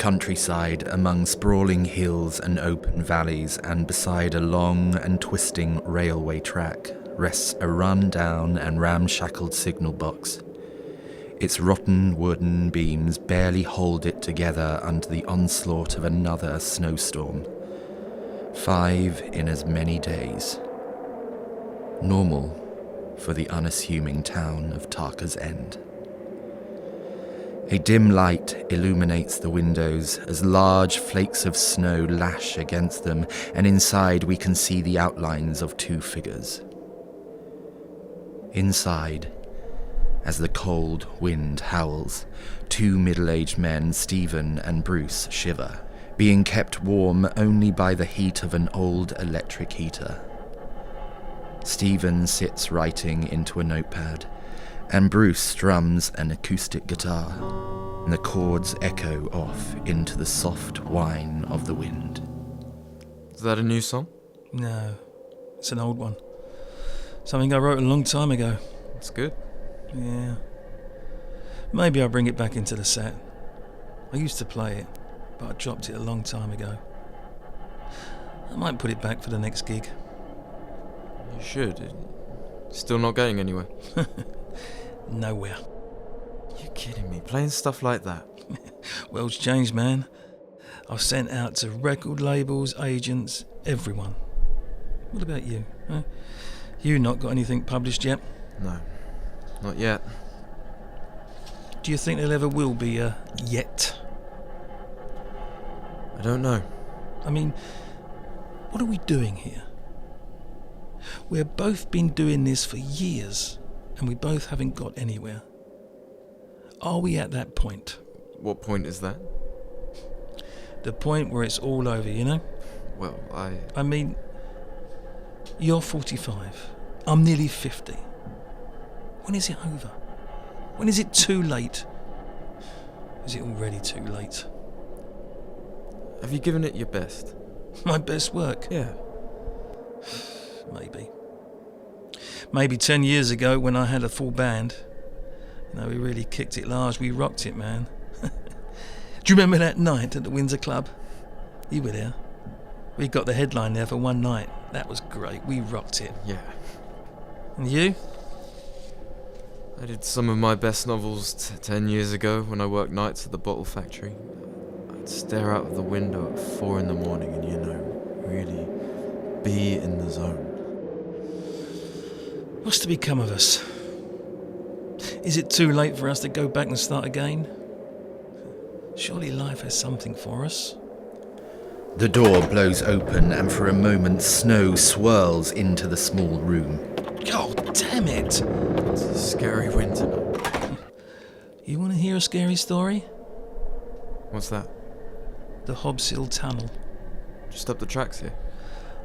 countryside among sprawling hills and open valleys, and beside a long and twisting railway track rests a run-down and ramshackled signal box. Its rotten wooden beams barely hold it together under the onslaught of another snowstorm. 5 in as many days. Normal for the unassuming town of Tarka's End. A dim light illuminates the windows as large flakes of snow lash against them, and inside we can see the outlines of 2 figures. Inside, as the cold wind howls, 2 middle-aged men, Stephen and Bruce, shiver, being kept warm only by the heat of an old electric heater. Stephen sits writing into a notepad, and Bruce strums an acoustic guitar, and the chords echo off into the soft whine of the wind. Is that a new song? No, it's an old one. Something I wrote a long time ago. That's good. Yeah. Maybe I'll bring it back into the set. I used to play it, but I dropped it a long time ago. I might put it back for the next gig. You should. It's still not going anywhere. Nowhere. You're kidding me, playing stuff like that. World's changed, man. I've sent out to record labels, agents, everyone. What about you? Huh? You not got anything published yet? No, not yet. Do you think there ever will be a yet? I don't know. I mean, what are we doing here? We've both been doing this for years, and we both haven't got anywhere. Are we at that point? What point is that? The point where it's all over, you know? Well, I mean, you're 45. I'm nearly 50. When is it over? When is it too late? Is it already too late? Have you given it your best? My best work? Yeah. Maybe. Maybe 10 years ago when I had a full band. You know, we really kicked it large. We rocked it, man. Do you remember that night at the Windsor Club? You were there. We got the headline there for one night. That was great. We rocked it. Yeah. And you? I did some of my best novels 10 years ago when I worked nights at the bottle factory. I'd stare out of the window at 4 a.m. and, you know, really be in the zone. What's to become of us? Is it too late for us to go back and start again? Surely life has something for us. The door blows open, and for a moment snow swirls into the small room. God damn it! It's a scary winter night. You want to hear a scary story? What's that? The Hobbs Hill Tunnel. Just up the tracks here.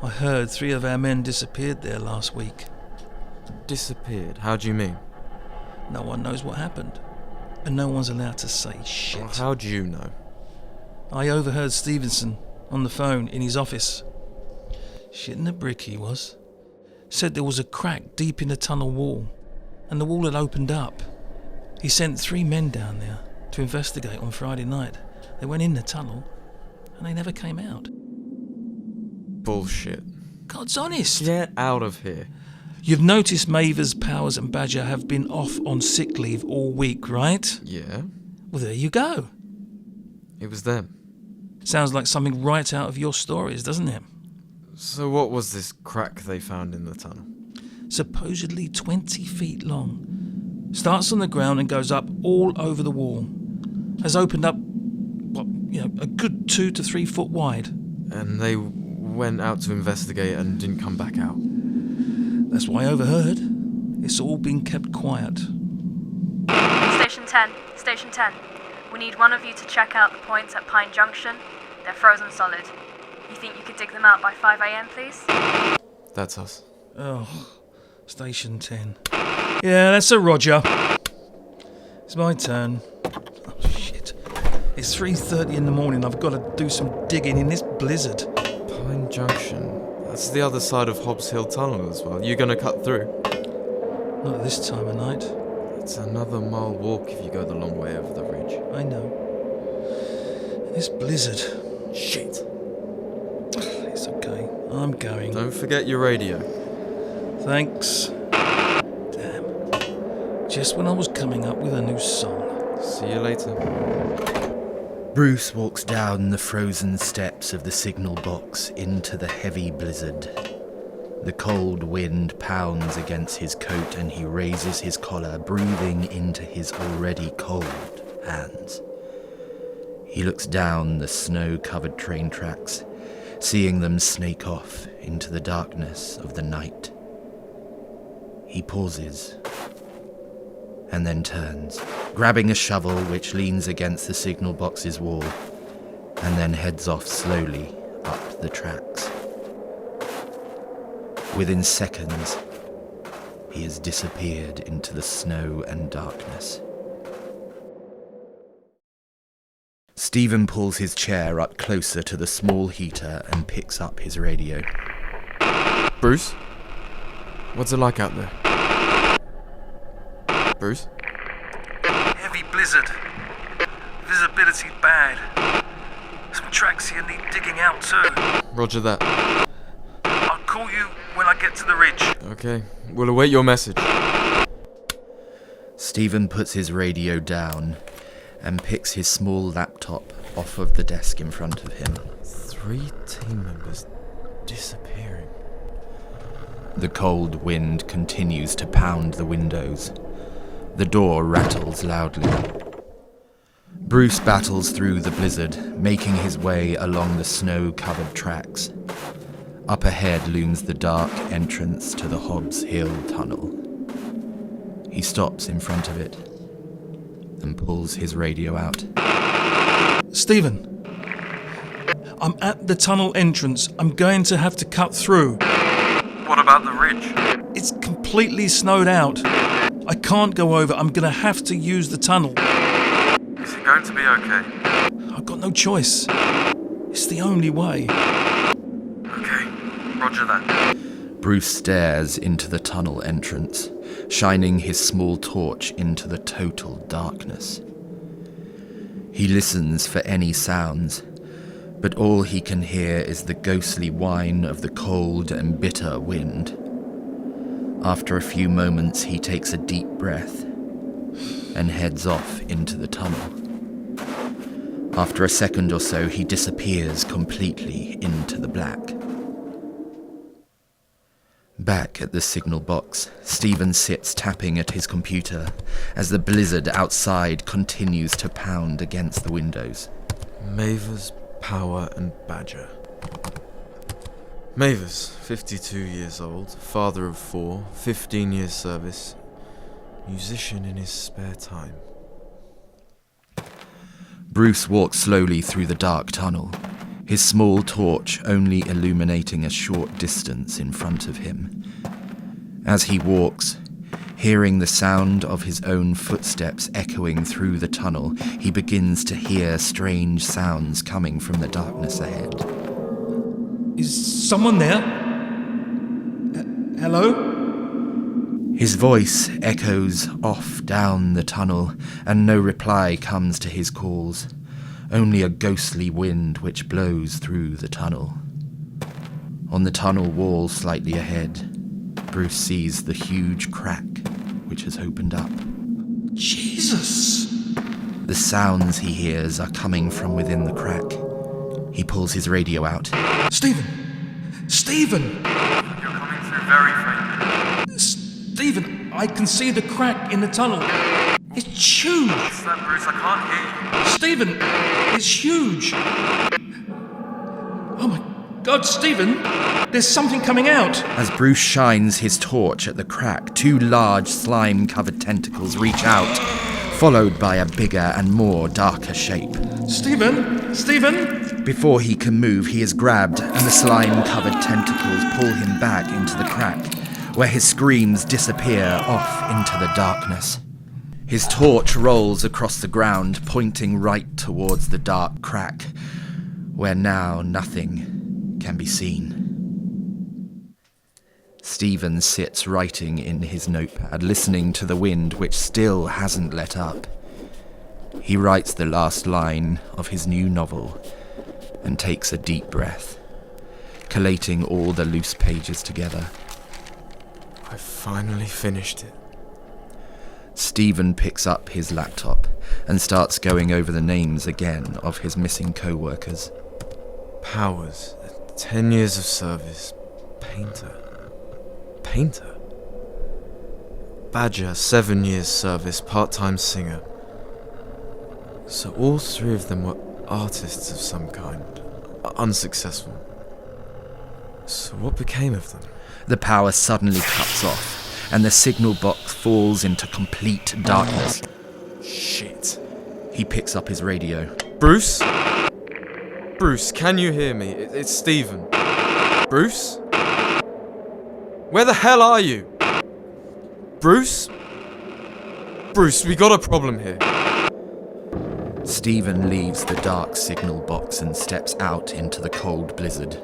I heard 3 of our men disappeared there last week. Disappeared? How do you mean? No one knows what happened, and no one's allowed to say shit. Well, how do you know? I overheard Stevenson on the phone in his office. Shitting a brick he was. Said there was a crack deep in the tunnel wall, and the wall had opened up. He sent 3 men down there to investigate on Friday night. They went in the tunnel, and they never came out. Bullshit. God's honest. Get out of here. You've noticed Mavers, Powers and Badger have been off on sick leave all week, right? Yeah? Well, there you go. It was them. Sounds like something right out of your stories, doesn't it? So what was this crack they found in the tunnel? Supposedly 20 feet long. Starts on the ground and goes up all over the wall. Has opened up, a good 2 to 3 foot wide. And they went out to investigate and didn't come back out. That's what I overheard. It's all been kept quiet. Station 10. We need one of you to check out the points at Pine Junction. They're frozen solid. You think you could dig them out by 5 a.m, please? That's us. Oh, Station 10. Yeah, that's a Roger. It's my turn. Oh, shit. It's 3:30 in the morning. I've got to do some digging in this blizzard. Pine Junction? That's the other side of Hobbs Hill Tunnel as well. You're gonna cut through? Not at this time of night. It's another mile walk if you go the long way over the ridge. I know. This blizzard. Shit. It's okay. I'm going. Don't forget your radio. Thanks. Damn. Just when I was coming up with a new song. See you later. Bruce walks down the frozen steps of the signal box into the heavy blizzard. The cold wind pounds against his coat and he raises his collar, breathing into his already cold hands. He looks down the snow-covered train tracks, seeing them snake off into the darkness of the night. He pauses, and then turns, grabbing a shovel which leans against the signal box's wall, and then heads off slowly up the tracks. Within seconds, he has disappeared into the snow and darkness. Stephen pulls his chair up closer to the small heater and picks up his radio. Bruce? What's it like out there? Bruce? Heavy blizzard. Visibility's bad. Some tracks here need digging out too. Roger that. I'll call you when I get to the ridge. Okay, we'll await your message. Stephen puts his radio down and picks his small laptop off of the desk in front of him. 3 team members disappearing. The cold wind continues to pound the windows. The door rattles loudly. Bruce battles through the blizzard, making his way along the snow-covered tracks. Up ahead looms the dark entrance to the Hobbs Hill tunnel. He stops in front of it and pulls his radio out. Stephen, I'm at the tunnel entrance. I'm going to have to cut through. What about the ridge? It's completely snowed out. I can't go over. I'm going to have to use the tunnel. Is it going to be okay? I've got no choice. It's the only way. Okay, roger that. Bruce stares into the tunnel entrance, shining his small torch into the total darkness. He listens for any sounds, but all he can hear is the ghostly whine of the cold and bitter wind. After a few moments, he takes a deep breath and heads off into the tunnel. After a second or so, he disappears completely into the black. Back at the signal box, Stephen sits tapping at his computer as the blizzard outside continues to pound against the windows. Mavers, Power and Badger. Mavers, 52 years old, father of 4, 15 years service, musician in his spare time. Bruce walks slowly through the dark tunnel, his small torch only illuminating a short distance in front of him. As he walks, hearing the sound of his own footsteps echoing through the tunnel, he begins to hear strange sounds coming from the darkness ahead. Is someone there? Hello? His voice echoes off down the tunnel, and no reply comes to his calls. Only a ghostly wind which blows through the tunnel. On the tunnel wall slightly ahead, Bruce sees the huge crack which has opened up. Jesus! The sounds he hears are coming from within the crack. He pulls his radio out. Stephen! Stephen! You're coming through very faintly. Stephen, I can see the crack in the tunnel. It's huge! What's that, Bruce? I can't hear you. Stephen, it's huge! Oh my God, Stephen! There's something coming out! As Bruce shines his torch at the crack, 2 large slime-covered tentacles reach out, followed by a bigger and more darker shape. Stephen! Stephen! Before he can move, he is grabbed, and the slime-covered tentacles pull him back into the crack, where his screams disappear off into the darkness. His torch rolls across the ground, pointing right towards the dark crack, where now nothing can be seen. Stephen sits writing in his notepad, listening to the wind which still hasn't let up. He writes the last line of his new novel and takes a deep breath, collating all the loose pages together. I finally finished it. Stephen picks up his laptop and starts going over the names again of his missing co-workers. Powers, 10 years of service. Painter? Badger, 7 years service, part-time singer. So all three of them were artists of some kind, unsuccessful. So what became of them? The power suddenly cuts off, and the signal box falls into complete darkness. Shit. He picks up his radio. Bruce? Bruce, can you hear me? It's Stephen. Bruce? Where the hell are you? Bruce? Bruce, we got a problem here. Stephen leaves the dark signal box and steps out into the cold blizzard.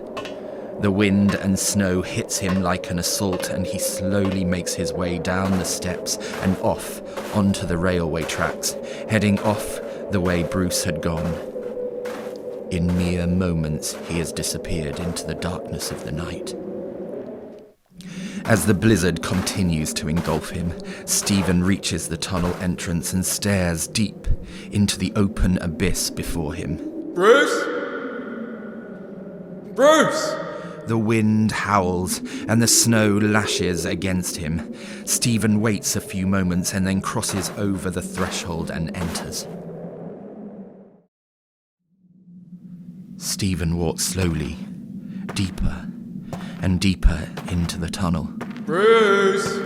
The wind and snow hits him like an assault, and he slowly makes his way down the steps and off onto the railway tracks, heading off the way Bruce had gone. In mere moments, he has disappeared into the darkness of the night. As the blizzard continues to engulf him, Stephen reaches the tunnel entrance and stares deep into the open abyss before him. Bruce? Bruce! The wind howls and the snow lashes against him. Stephen waits a few moments and then crosses over the threshold and enters. Stephen walks slowly, deeper and deeper into the tunnel. Bruce!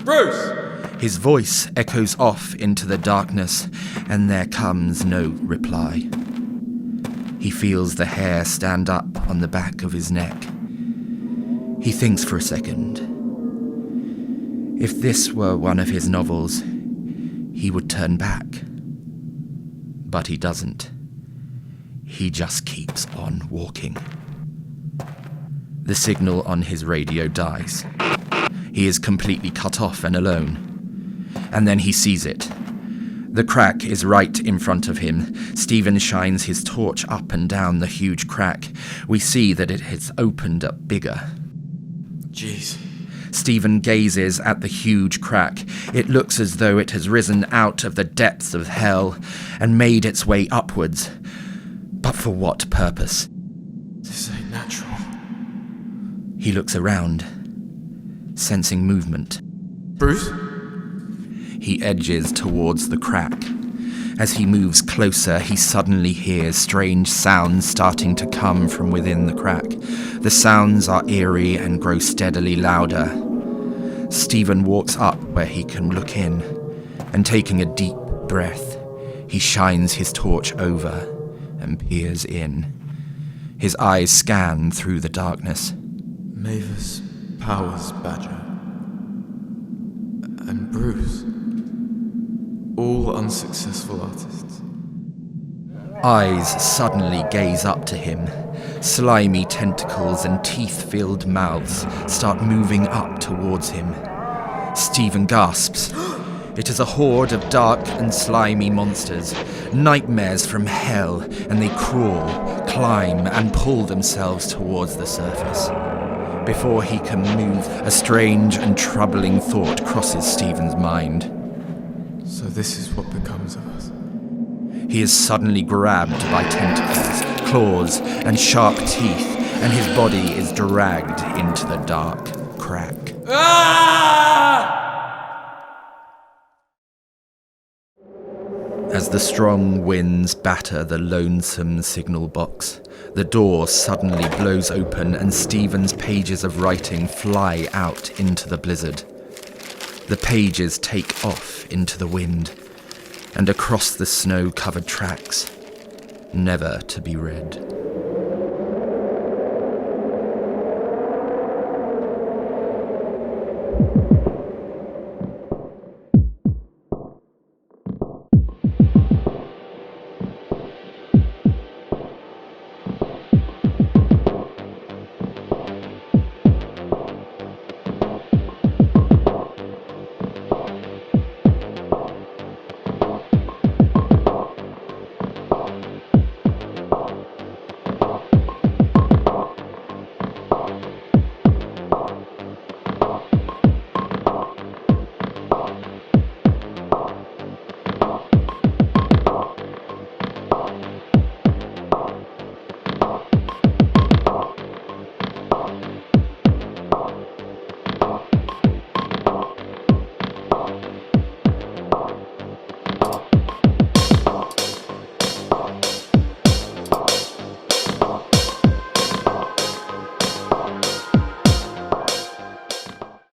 Bruce! His voice echoes off into the darkness, and there comes no reply. He feels the hair stand up on the back of his neck. He thinks for a second. If this were one of his novels, he would turn back. But he doesn't. He just keeps on walking. The signal on his radio dies. He is completely cut off and alone. And then he sees it. The crack is right in front of him. Stephen shines his torch up and down the huge crack. We see that it has opened up bigger. Jeez. Stephen gazes at the huge crack. It looks as though it has risen out of the depths of hell and made its way upwards. But for what purpose? This ain't natural. He looks around, sensing movement. Bruce? He edges towards the crack. As he moves closer, he suddenly hears strange sounds starting to come from within the crack. The sounds are eerie and grow steadily louder. Stephen walks up where he can look in, and taking a deep breath, he shines his torch over and peers in. His eyes scan through the darkness. Mavis, Powers, Badger, and Bruce. All unsuccessful artists. Eyes suddenly gaze up to him. Slimy tentacles and teeth-filled mouths start moving up towards him. Stephen gasps. It is a horde of dark and slimy monsters, nightmares from hell, and they crawl, climb, and pull themselves towards the surface. Before he can move, a strange and troubling thought crosses Stephen's mind. So this is what becomes of us. He is suddenly grabbed by tentacles, claws, and sharp teeth, and his body is dragged into the dark crack. As the strong winds batter the lonesome signal box, the door suddenly blows open and Stephen's pages of writing fly out into the blizzard. The pages take off into the wind and across the snow-covered tracks, never to be read.